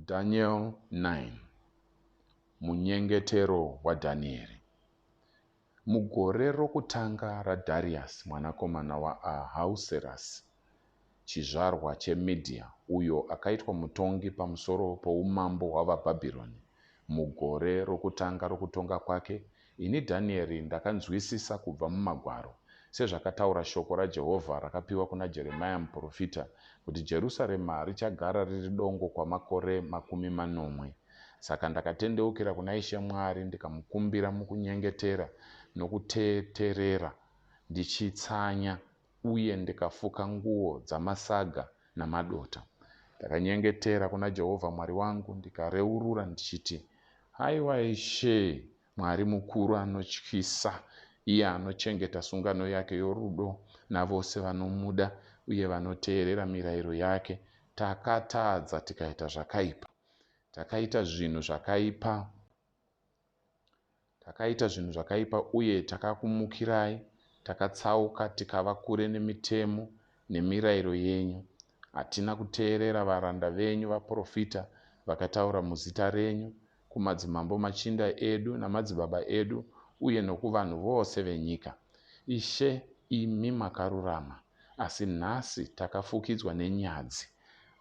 Daniel 9. Munyengetero waDhanieri. Mugore rokutanga raDharius mwanakomana waAhasuerasi, chizvarwa cheMedhia, uyo akaitwa mutongi pamusoro poumambo hwavaBhabhironi. Mugore rokutanga rokutonga kwake, ini Dhanieri ndakanzwisisa kubva mumagwaro, sezvakataura shoko raJehovha rakapiwa kuna Jeremia muprofita, kuti Jerusarema richagara riri dongo kwamakore 40. Saka ndakatendeukira kuna Ishe Mwari ndikamukumbira mukunyengetera nokuteterera, ndichitsanya uye ndikafuka nguo dzamasaga namadota. Ndakanyengetera kuna Jehovha Mwari wangu ndikareurura ndichiti, haiwa Ishe, Mwari mukuru anotyisa, iye anochengeta sungano yake yorudo navose vanomuda uye vanoteerera mirayiro yake. Takatadza tikaita zvakaipa, takaita zvinhu zvakaipa uye takakumukirai, takatsauka tikava kure nemitemo nemirayiro yenyu. Hatina kuteerera varanda venyu vaprofita vakataura muzita renyu kumadzimambo machinda edu namadzibaba edu uye nokuvanhu vose venyika. Ishe, imi makarurama, asi nhasi takafukidzwa nenyadzi.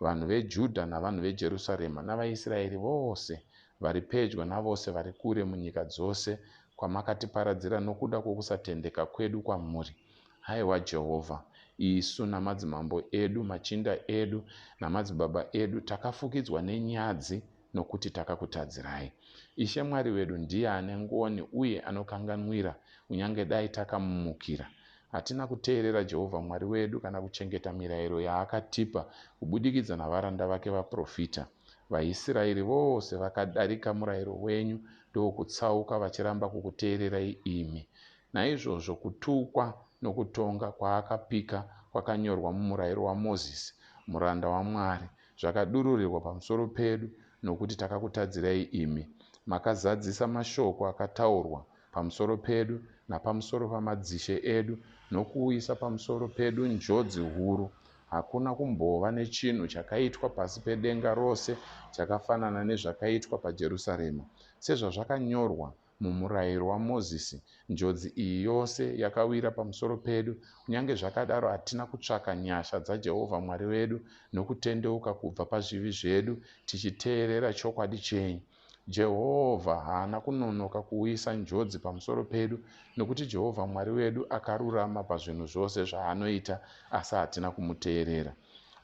Vanhu veJudha navanhu veJerusarema navaIsraeri vose vari pedyo navose vari kure munyika dzose kwamakatiparadzira nokuda kwokusatendeka kwedu kwamuri. Haiwa Jehovha, isu namadzimambo edu, machinda edu namadzibaba edu takafukidzwa nenyadzi nokuti takakutadzirai. Ishe Mwari wedu ndiye ane ngoni uye anokanganwira, kunyange dai takamumukira. Hatina kuteerera Jehovha Mwari wedu kana kuchengeta mirayiro yaakatipa kubudikidza navaranda vake vaprofita. VaIsraeri vose vakadarika murayiro wenyu ndokutsauka vachiramba kukuteererai imi. Naizvozvo kutukwa nokutonga kwaakapika kwakanyorwa mumurayiro waMozisi, muranda waMwari, zvakadururirwa pamusoro pedu nokuti takakutadzirai imi. Makazadzisa mashoko akataurwa pamusoro pedu napamusoro pamadzishe edu nokuuyisa pamusoro pedu njodzi huru. Hakuna kumbova nechinhu chakaitwa pasi pedenga rose chakafanana nezvakaitwa paJerusarema. Sezvazvakanyorwa mumurayiro waMozisi, njodzi iyi yose yakawira pamusoro pedu. Kunyange zvakadaro hatina kutsvaka nyasha dzaJehovha Mwari wedu nokutendeuka kubva pazvivi zvedu, tichiteerera chokwadi chenyu. Jehovha haana kunonoka kuuyisa njodzi pamusoro pedu, nokuti Jehovha Mwari wedu akarurama pazvinhu zvose zvaanoita, asi hatina kumuteerera.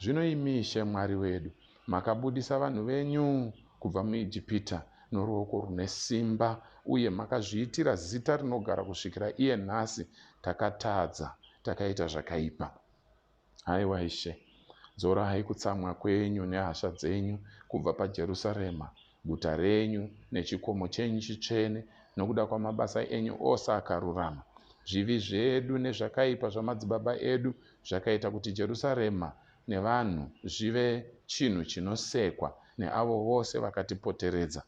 Zvino imi Ishe Mwari wedu, makabudisa vanhu venyu kubva muIjipita noruoko rune simba, uye makazviitira zita rinogara kusvikira iye nhasi. Takatadza, takaita zvakaipa. Haiwa Ishe, dzorai kutsamwa kwenyu nehasha dzenyu kubva paJerusarema, guta renyu nechikomo chenyu chitsvene, nokuda kwamabasa enyu ose akarurama. Zvivi zvedu nezvakaipa zvamadzibaba edu zvakaita kuti Jerusarema nevanhu zvive chinhu chinosekwa neavo vose vakatipoteredza.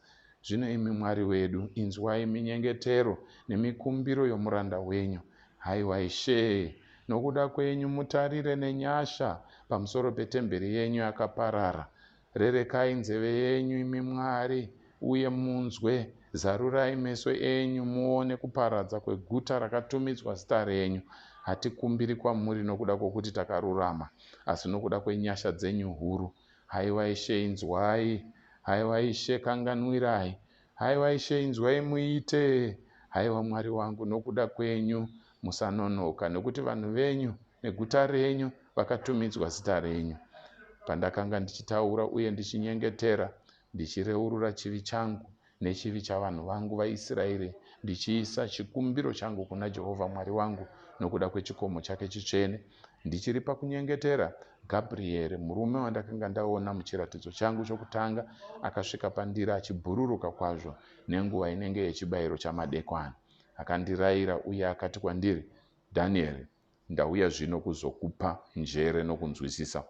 Zvino imi Mwari wedu, inzwai minyengetero nemikumbiro yomuranda wenyu. Haiwa Ishe, nokuda kwenyu mutarire nenyasha pamusoro petemberi yenyu yakaparara. Rerekai nzeve yenyu imi Mwari, uye munzwe. Zarurai meso enyu muone kuparadza kweguta rakatumidzwa zita renyu. Hatikumbiri kwamuri nokuda kwokuti takarurama, asi nokuda kwenyasha dzenyu huru. Haiwa Ishe, inzwai. Haiwa Ishe, kanganwirai. Haiwa Ishe, inzwai muite. Haiwa Mwari wangu, nokuda kwenyu musanonoka, nokuti vanhu venyu neguta renyu vakatumidzwa zita renyu. Pandakanga ndichitaura uye ndichinyengetera, ndichireurura chivi changu nechivi chavanhu vangu vaIsraeri, ndichiisa chikumbiro changu kuna Jehovha Mwari wangu nokuda kwechikomo chake chitsvene, ndichiri pakunyengetera, Gabhurieri, murume wandakanga ndaona muchiratidzo changu chokutanga, akasvika pandiri achibhururuka kwazvo nenguva inenge yechibayiro chamadekwana. Akandirayira uye akati kwandiri, Dhanieri, ndauya zvino kuzokupa njere nokunzwisisa.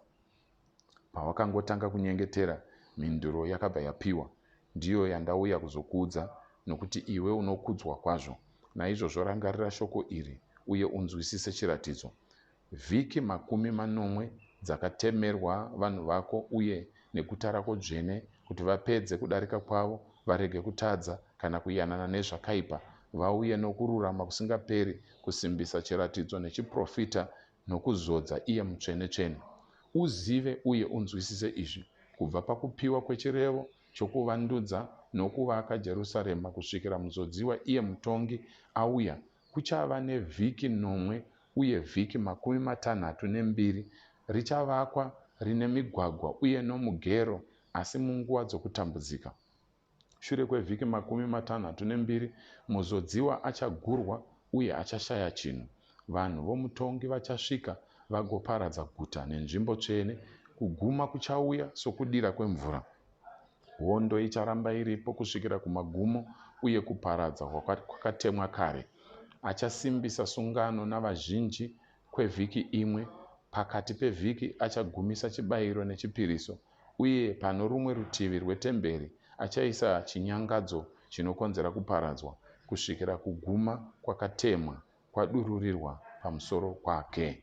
Pawakangotanga kunyengetera, mhinduro yakabva yapiwa. Ndiyo yandauya kuzokuudza, nokuti iwe unokudzwa kwazvo. Naizvozvo rangarira shoko iri uye unzwisise chiratidzo. Vhiki 40 dzakatemerwa vanhu vako uye nekutara kodzvene kuti vapedze kudarika kwavo, varege kutadza kana kuyanana nezvakaipa, vauye nokururama kusingaperi kusimbisa chiratidzo nechiprofita nokuzodza iye mutsvene-tsvene. Uzive uye unzwisise izvi: kubva pakupiwa kwechirevo chokuvandudza nokuvaka Jerusarema kusvikira muzodziwa iye mutongi auya, kuchava nevhiki 9 uye vhiki 62 richavakwa rine migwagwa uye nomugero, asi munguva dzokutambudzika. Shure kwevhiki 62 muzodziwa achagurwa uye achashaya chinhu. Vanhu vomutongi vachasvika vagoparadza guta nenzvimbo tsvene. Kuguma kuchauya sokudira kwemvura. Hondo icharamba iripo kusvikira kumagumo, uye kuparadza kwakatemwa kare. Achasimbisa sungano navazhinji kwevhiki imwe. Pakati pevhiki achagumisa chibayiro nechipiriso, uye pano rumwe rutivi rwetemberi achaisa chinyangadzo chinokonzera kuparadzwa kusvikira kuguma kwakatemwa kwadururirwa pamusoro kwake.